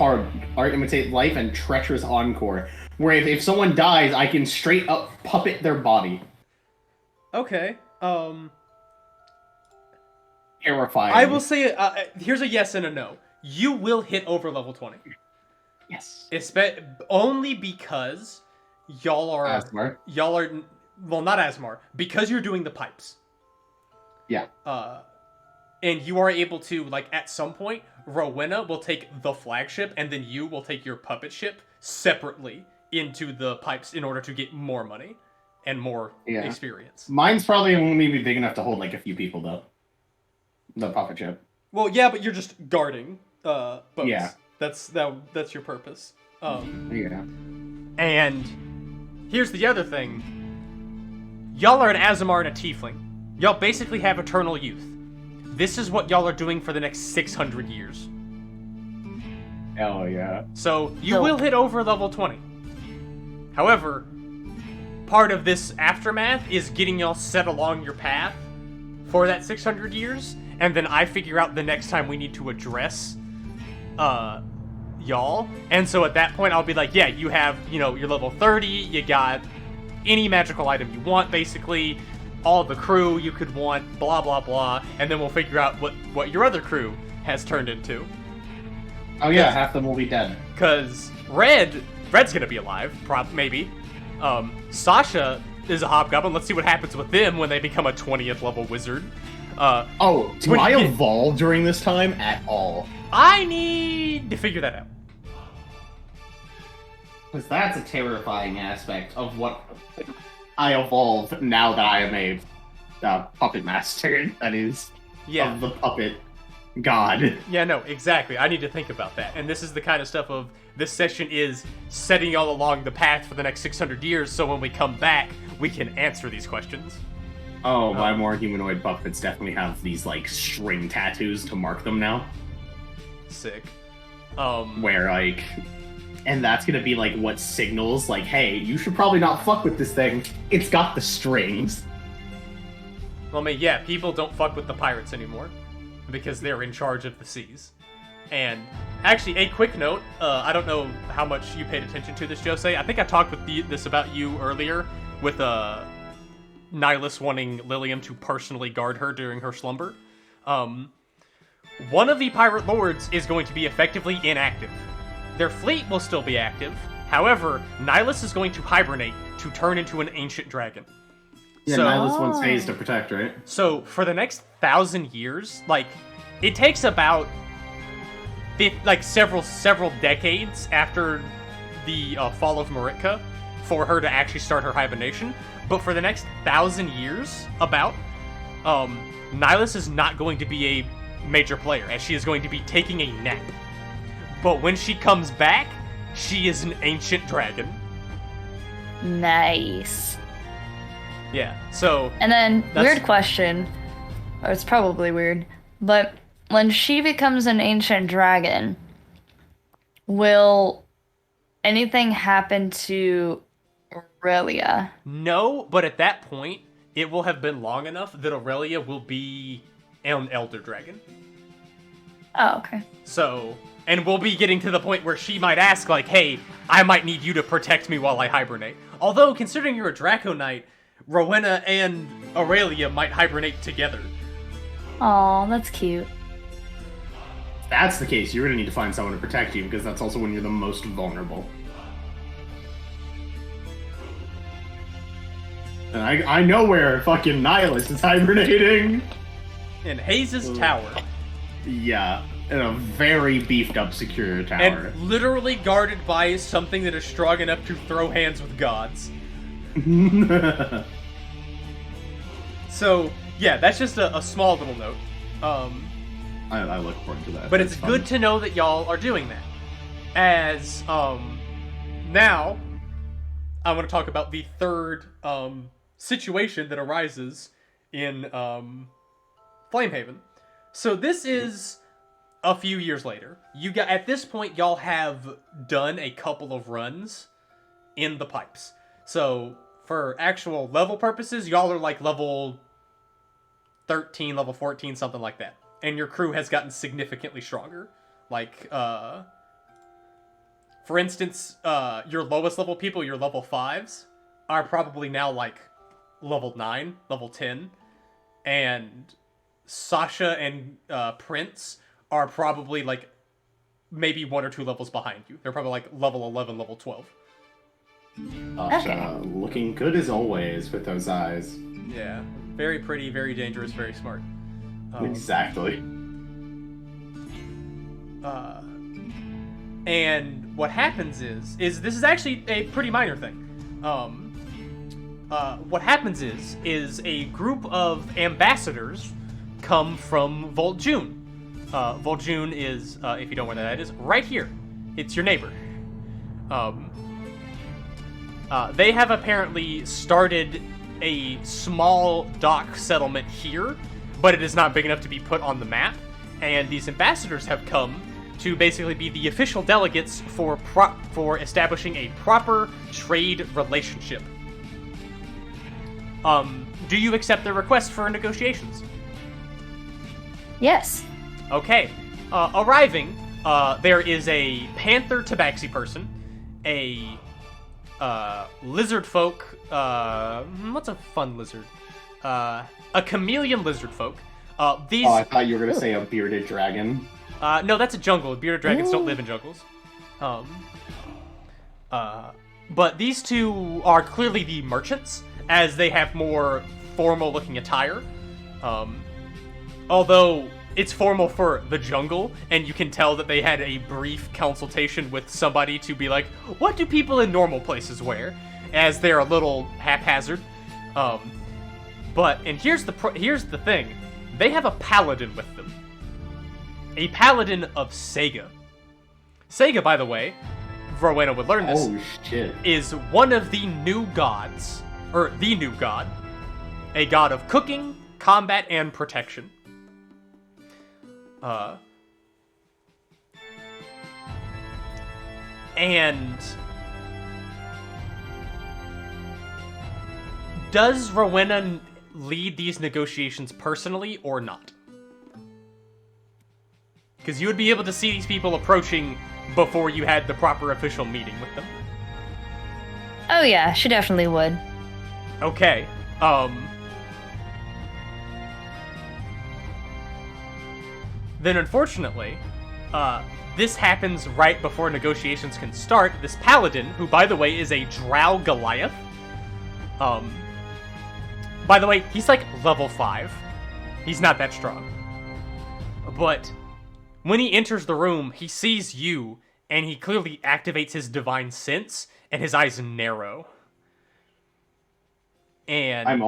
hard art imitate life and treacherous encore. Where if someone dies, I can straight up puppet their body. Okay. Terrifying. I will say, here's a yes and a no. You will hit over level 20. Yes. Only because y'all are... Asmar. Y'all are... Well, not Asmar. Because you're doing the pipes. Yeah. And you are able to, like, at some point, Rowena will take the flagship, and then you will take your puppet ship separately into the pipes in order to get more money and more experience. Mine's probably only be big enough to hold, like, a few people, though. The puppet ship. Well, yeah, but you're just guarding boats. Yeah. That's your purpose. Yeah. And here's the other thing. Y'all are an Azamar and a Tiefling. Y'all basically have eternal youth. This is what y'all are doing for the next 600 years. Hell yeah. So, you will hit over level 20. However, part of this aftermath is getting y'all set along your path for that 600 years, and then I figure out the next time we need to address y'all. And so at that point, I'll be like, yeah, you have, you're level 30, you got any magical item you want, basically, all the crew you could want, blah, blah, blah, and then we'll figure out what your other crew has turned into. Oh yeah, half them will be dead. Because Red's gonna be alive, maybe. Sasha is a hobgoblin. Let's see what happens with them when they become a 20th level wizard. Do I evolve during this time at all? I need to figure that out. Because that's a terrifying aspect of what I evolve now that I am a puppet master. That is, of the puppet god. Yeah, no, exactly. I need to think about that. And this is the kind of stuff of this session is setting y'all along the path for the next 600 years, so when we come back, we can answer these questions. Oh, my more humanoid puppets definitely have these, like, string tattoos to mark them now. Sick. Where, like... And that's gonna be, like, what signals, like, hey, you should probably not fuck with this thing. It's got the strings. Well, I mean, yeah, people don't fuck with the pirates anymore. Because they're in charge of the seas. And, actually, a quick note. I don't know how much you paid attention to this, Jose. I think I talked with this about you earlier. With, Nihilus wanting Lilium to personally guard her during her slumber. One of the pirate lords is going to be effectively inactive. Their fleet will still be active. However, Nihilus is going to hibernate to turn into an ancient dragon. Yeah, Nihilus wants phase to protect, right? So, for the next 1,000 years, like, it takes about several decades after the fall of Maritka for her to actually start her hibernation. But for the next 1,000 years, Nihilus is not going to be a major player, as she is going to be taking a nap. But when she comes back, she is an ancient dragon. Nice. Yeah, so... And then, weird question, or it's probably weird, but when she becomes an ancient dragon, will anything happen to Aurelia? No, but at that point, it will have been long enough that Aurelia will be an elder dragon. Oh, okay. So, and we'll be getting to the point where she might ask, like, hey, I might need you to protect me while I hibernate. Although, considering you're a Draco Knight, Rowena and Aurelia might hibernate together. Aw, that's cute. If that's the case, you're gonna need to find someone to protect you, because that's also when you're the most vulnerable. And I know where fucking Nihilus is hibernating! In Hayes' tower. Yeah, in a very beefed up secure tower. And literally guarded by something that is strong enough to throw hands with gods. So, yeah, that's just a small little note. I look forward to that. But it's good to know that y'all are doing that. As, now, I want to talk about the third, situation that arises in, Flamehaven. So this is a few years later. At this point, y'all have done a couple of runs in the pipes. So, for actual level purposes, y'all are like level 13, level 14, something like that. And your crew has gotten significantly stronger. Like, For instance, your lowest level people, your level 5s, are probably now, like, level 9, level 10. And Sasha and Prince are probably, like, maybe 1 or 2 levels behind you. They're probably, like, level 11, level 12. Sasha, looking good as always with those eyes. Yeah. Very pretty, very dangerous, very smart. Exactly. And what happens is this is actually a pretty minor thing. What happens is a group of ambassadors come from Vol'jun. Vol'jun is, if you don't know where that is, right here. It's your neighbor. They have apparently started a small dock settlement here, but it is not big enough to be put on the map. And these ambassadors have come to basically be the official delegates for establishing a proper trade relationship. Do you accept their request for negotiations? Yes. Okay. Arriving, there is a panther tabaxi person, a lizard folk. What's a fun lizard? A chameleon lizard folk. These. Oh, I thought you were gonna say a bearded dragon. No, that's a jungle. Bearded dragons don't live in jungles. But these two are clearly the merchants, as they have more formal-looking attire. Although it's formal for the jungle, and you can tell that they had a brief consultation with somebody to be like, what do people in normal places wear? As they're a little haphazard. And here's the thing. They have a paladin with them. A paladin of Sega. Sega, by the way, Rowena would learn this, Oh shit. is one of the new gods, or the new god, a god of cooking, combat, and protection. And does Rowena lead these negotiations personally or not? Because you would be able to see these people approaching before you had the proper official meeting with them. Oh yeah, she definitely would. Okay. Then unfortunately, this happens right before negotiations can start. This paladin, who by the way is a Drow Goliath. By the way, he's like level 5. He's not that strong. But when he enters the room, he sees you, and he clearly activates his divine sense, and his eyes narrow. And